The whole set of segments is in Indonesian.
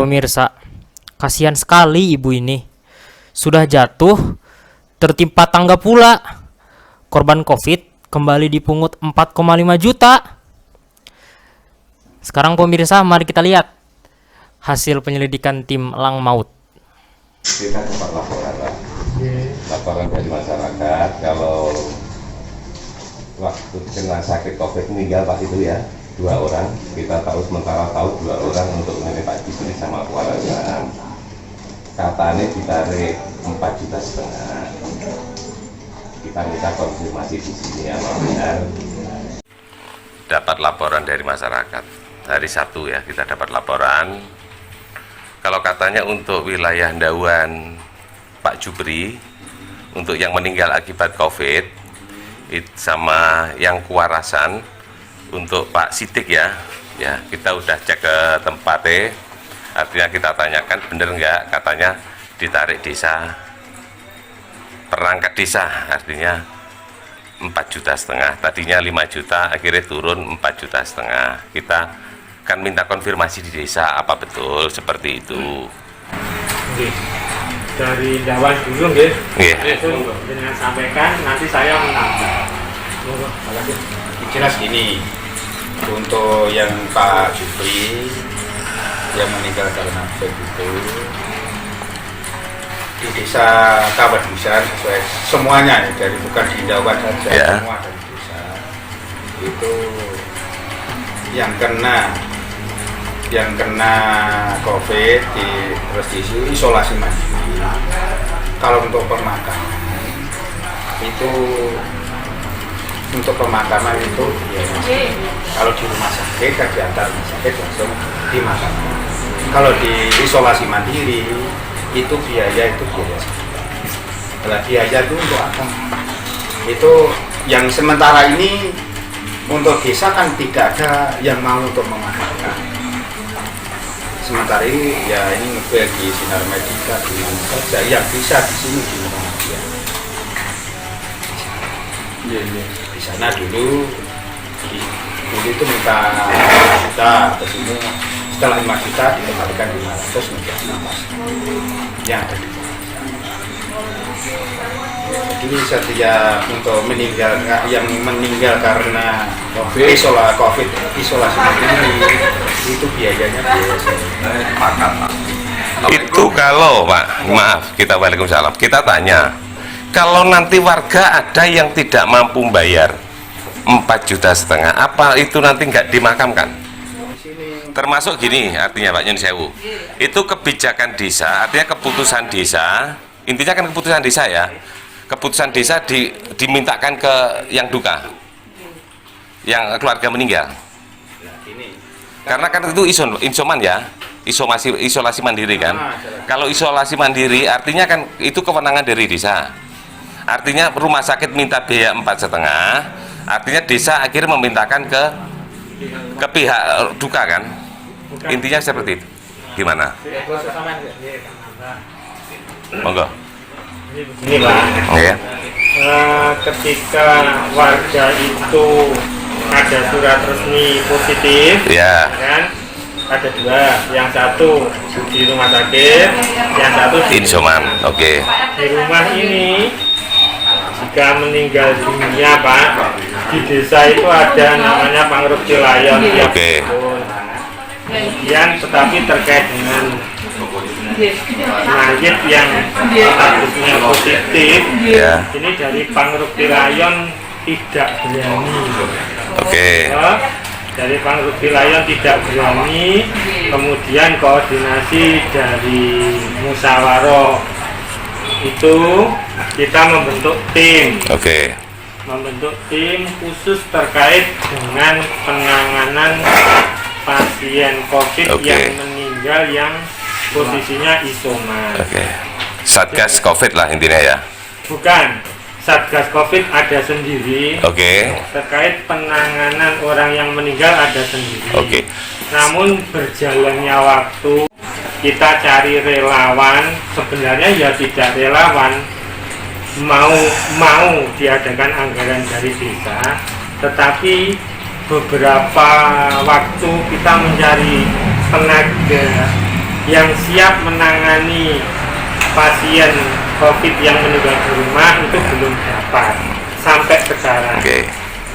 pemirsa, kasihan sekali ibu ini. Sudah jatuh, tertimpa tangga pula. Korban COVID kembali dipungut 4,5 juta. Sekarang pemirsa, mari kita lihat hasil penyelidikan tim Elang Maut. Kita dapat laporan dari masyarakat kalau waktu kena sakit COVID meninggal Pak itu ya 2 orang. Kita sementara tahu 2 orang untuk mengenai Pak Jibri sama keluarga. Katanya ditarik 4,5 juta. Kita minta konfirmasi di sini ya, benar. Dapat laporan dari masyarakat hari Sabtu ya, kita dapat laporan kalau katanya untuk wilayah Ndawan Pak Jubri untuk yang meninggal akibat COVID sama yang kewarasan untuk Pak Sidik ya kita udah cek ke tempatnya, artinya kita tanyakan bener nggak, katanya ditarik desa, perangkat desa, artinya 4,5 juta, tadinya 5 juta, akhirnya turun 4,5 juta. Kita kan minta konfirmasi di desa apa betul seperti itu. Dari Ndawan dulu nggih. Nggih. Dengan sampaikan nanti saya menambah. Jelas gini, untuk yang Pak Jupri yang meninggal karena COVID itu di desa Kawadusan sesuai semuanya ya, dari bukan di Ndawan saja, semua dari desa itu yang kena COVID terus diisi isolasi mandiri. Kalau untuk pemakaman itu ya, kalau di rumah sakit kan diantar rumah sakit langsung dimakamkan. Kalau di isolasi mandiri itu biaya setelah biaya itu untuk apa? Itu yang sementara ini untuk desa kan tidak ada yang mau untuk memakamkan. Sementara ini ya ini bagi Sinar Medika di mana saja yang bisa di sini di Muhammadiyah. Di sana dulu itu minta 5 juta, terus ini setelah 5 juta dikembalikan 500 menjadi nafas yang ada di bawah. Jadi setiap untuk yang meninggal karena COVID isolasi mandiri itu biayanya Itu kalau Pak, maaf, Waalaikumsalam, kita tanya, kalau nanti warga ada yang tidak mampu bayar 4,5 juta, apa itu nanti nggak dimakamkan? Termasuk gini, artinya Pak Nyun Sewu, itu kebijakan desa, artinya keputusan desa, intinya kan keputusan desa ya, keputusan desa dimintakan ke yang duka, yang keluarga meninggal. Karena kan itu isoman ya, isolasi mandiri kan. Kalau isolasi mandiri artinya kan itu kewenangan dari desa. Artinya rumah sakit minta biaya 4,5, artinya desa akhirnya memintakan ke pihak duka kan. Intinya seperti itu. Gimana? Monggo. Ini Pak. Ya. Ketika warga itu ada surat resmi positif, Ya. kan? Ada 2, yang satu di rumah sakit, yang satu di Insoman. Oke. Di rumah ini jika meninggal dunia Pak, di desa itu ada namanya Pangruk Cilayon tiap tahun. Kemudian tetapi terkait dengan mayit yang statusnya positif, Ya. ini dari Pangruk Cilayon tidak berani. Oke. Dari Pangruk Cilayon tidak berani, kemudian koordinasi dari musyawarah itu kita membentuk tim. Oke. Membentuk tim khusus terkait dengan penanganan pasien COVID yang meninggal yang posisinya isoman. Oke. Satgas COVID lah intinya ya. Bukan, Satgas COVID ada sendiri. Oke. Terkait penanganan orang yang meninggal ada sendiri. Oke. Namun berjalannya waktu kita cari relawan, sebenarnya ya tidak relawan mau diadakan anggaran dari desa, tetapi beberapa waktu kita mencari tenaga yang siap menangani pasien COVID yang meninggal di rumah itu belum dapat sampai sekarang. Oke.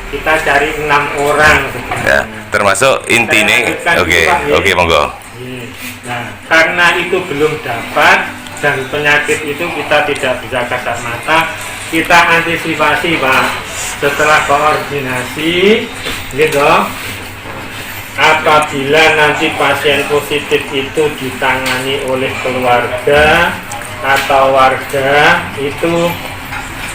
Kita cari 6 orang Ya, termasuk intine. Oke, monggo. Nah, karena itu belum dapat dan penyakit itu kita tidak bisa kasat mata, kita antisipasi Pak. Setelah koordinasi, gitu. Apabila nanti pasien positif itu ditangani oleh keluarga atau warga, itu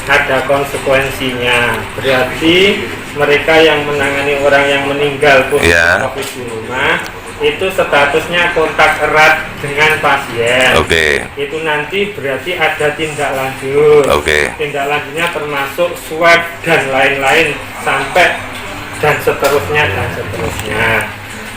ada konsekuensinya. Berarti mereka yang menangani orang yang meninggal positif COVID di rumah itu statusnya kontak erat dengan pasien. Itu nanti berarti ada tindak lanjut. Tindak lanjutnya termasuk swab dan lain-lain sampai dan seterusnya dan seterusnya.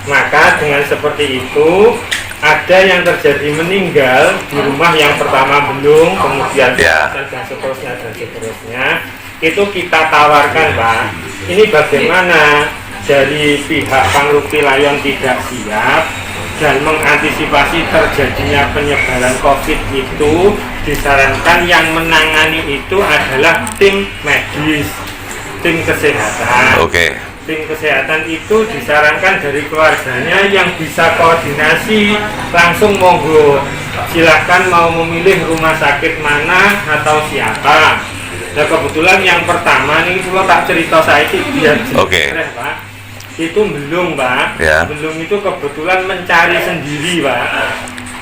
Maka dengan seperti itu, ada yang terjadi meninggal di rumah yang pertama belum, kemudian dan seterusnya, itu kita tawarkan Pak. Ini bagaimana dari pihak Pangruki Layon tidak siap dan mengantisipasi terjadinya penyebaran COVID itu, disarankan yang menangani itu adalah tim medis, tim kesehatan. Tim kesehatan itu disarankan dari keluarganya yang bisa koordinasi langsung monggo, silahkan mau memilih rumah sakit mana atau siapa. Nah kebetulan yang pertama nih kalau tak cerita saya itu biar jelas Pak, itu belum Pak, belum itu kebetulan mencari sendiri Pak,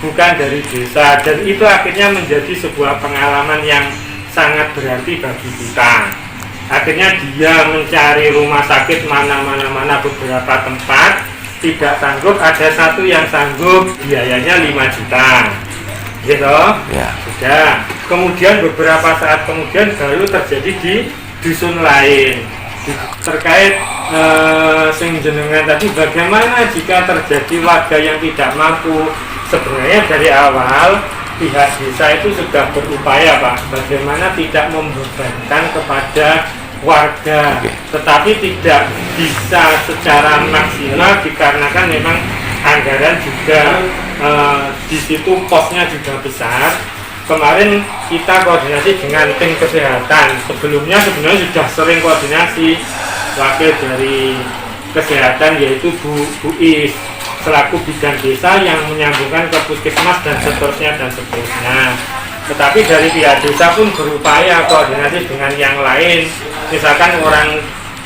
bukan dari desa, dan itu akhirnya menjadi sebuah pengalaman yang sangat berarti bagi kita. Akhirnya dia mencari rumah sakit mana beberapa tempat, tidak sanggup, ada satu yang sanggup, biayanya 5 juta gitu. Sudah, kemudian beberapa saat kemudian baru terjadi di dusun lain terkait sing jenengan tadi, bagaimana jika terjadi warga yang tidak mampu. Sebenarnya dari awal pihak desa itu sudah berupaya Pak, bagaimana tidak membebankan kepada warga, tetapi tidak bisa secara maksimal dikarenakan memang anggaran juga di situ posnya juga besar. Kemarin kita koordinasi dengan tim kesehatan, sebelumnya sebenarnya sudah sering koordinasi, wakil dari kesehatan yaitu Bu Is selaku bidang desa yang menyambungkan ke puskesmas dan seterusnya. Tetapi dari pihak desa pun berupaya koordinasi dengan yang lain. Misalkan orang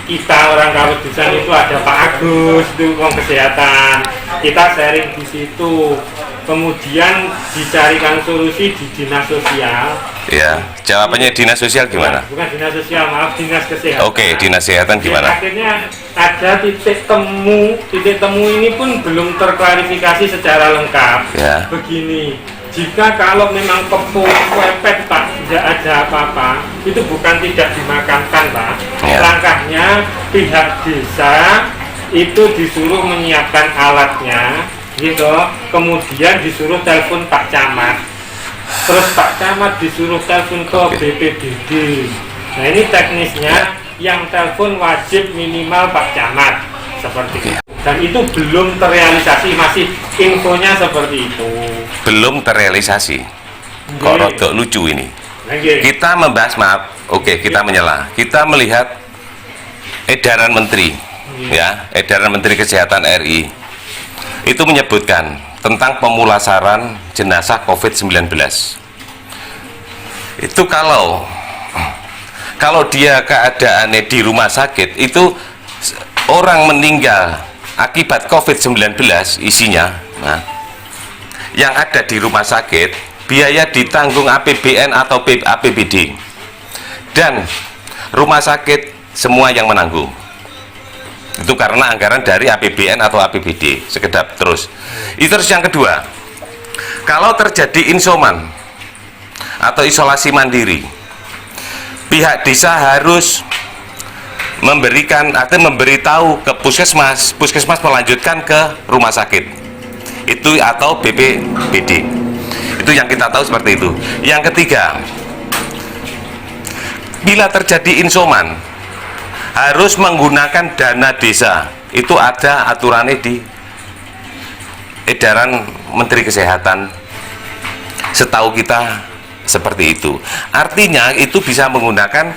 Kawet Dusan itu ada Pak Agus, itu orang kesehatan. Kita sharing di situ. Kemudian dicarikan solusi di dinas sosial. Jawabannya dinas sosial gimana? Bukan dinas sosial, maaf, dinas kesehatan. Dinas kesehatan gimana? Akhirnya ada titik temu ini pun belum terklarifikasi secara lengkap. Begini, jika kalau memang kepepet Pak, tidak ada apa-apa, itu bukan tidak dimakamkan Pak. Langkahnya pihak desa itu disuruh menyiapkan alatnya, gitu. Kemudian disuruh telepon Pak Camat, terus Pak Camat disuruh telepon ke BPBD. Nah ini teknisnya, yang telepon wajib minimal Pak Camat, seperti itu. Dan itu belum terrealisasi, masih infonya seperti itu. Belum terrealisasi. Kok rodok lucu ini. Kita membahas, kita menyela. Kita melihat edaran Menteri, edaran Menteri Kesehatan RI. Itu menyebutkan tentang pemulasaran jenazah COVID-19. Itu kalau dia keadaannya di rumah sakit, itu orang meninggal akibat COVID-19 isinya, yang ada di rumah sakit, biaya ditanggung APBN atau APBD, dan rumah sakit semua yang menanggung. Itu karena anggaran dari APBN atau APBD. Sekedap terus. Itu terus yang kedua, kalau terjadi isoman atau isolasi mandiri, pihak desa harus memberikan atau memberitahu ke puskesmas melanjutkan ke rumah sakit itu atau BPBD. Itu yang kita tahu seperti itu. Yang ketiga, bila terjadi insoman harus menggunakan dana desa. Itu ada aturannya di edaran Menteri Kesehatan, setahu kita seperti itu. Artinya itu bisa menggunakan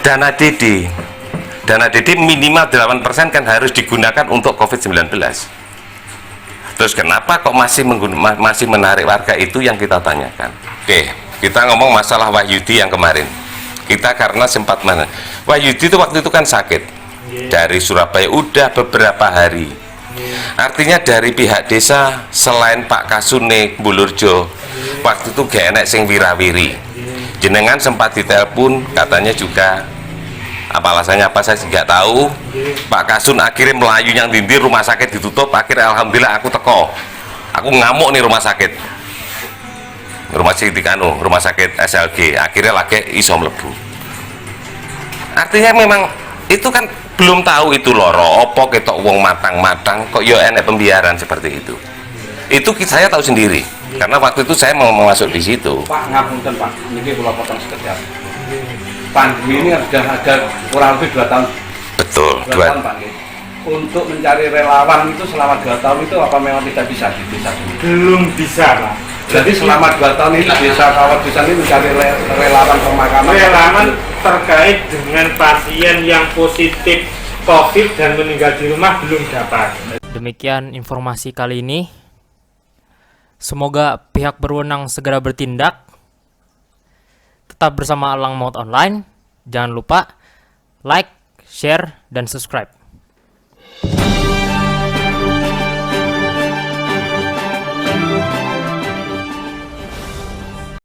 dana DD. Dana DD minimal 8% kan harus digunakan untuk COVID-19. Terus kenapa kok masih menarik warga, itu yang kita tanyakan. Oke, kita ngomong masalah Wahyudi yang kemarin. Kita karena sempat mana, Wahyudi itu waktu itu kan sakit dari Surabaya udah beberapa hari. Artinya dari pihak desa selain Pak Kasune Bulurjo, waktu itu gak enak sing wirawiri. Jenengan sempat ditelepon, katanya juga apa alasannya apa saya nggak tahu. Pak Kasun akhirnya melayu yang dindir, rumah sakit ditutup. Akhirnya alhamdulillah aku teko, aku ngamuk nih rumah sakit rumah sakit SLG, akhirnya lagi iso mlebu. Artinya memang itu kan belum tahu itu loro opo ketok wong matang-matang kok yo enek pembiaran seperti itu. Itu saya tahu sendiri karena waktu itu saya mau masuk di situ. Pak, ngapunten Pak, ini kula potong sekejap. Pandemi ini sudah ada kurang lebih 2 tahun. Betul, 2 tahun Pak. Untuk mencari relawan itu selama 2 tahun itu apa memang tidak bisa di desa ini? Belum bisa, Pak. Jadi selama 2 tahun ini desa Kawat Desa ini mencari relawan pemakaman. Relawan terkait dengan pasien yang positif COVID dan meninggal di rumah belum dapat. Demikian informasi kali ini. Semoga pihak berwenang segera bertindak. Tetap bersama Alang Maut Online. Jangan lupa like, share, dan subscribe.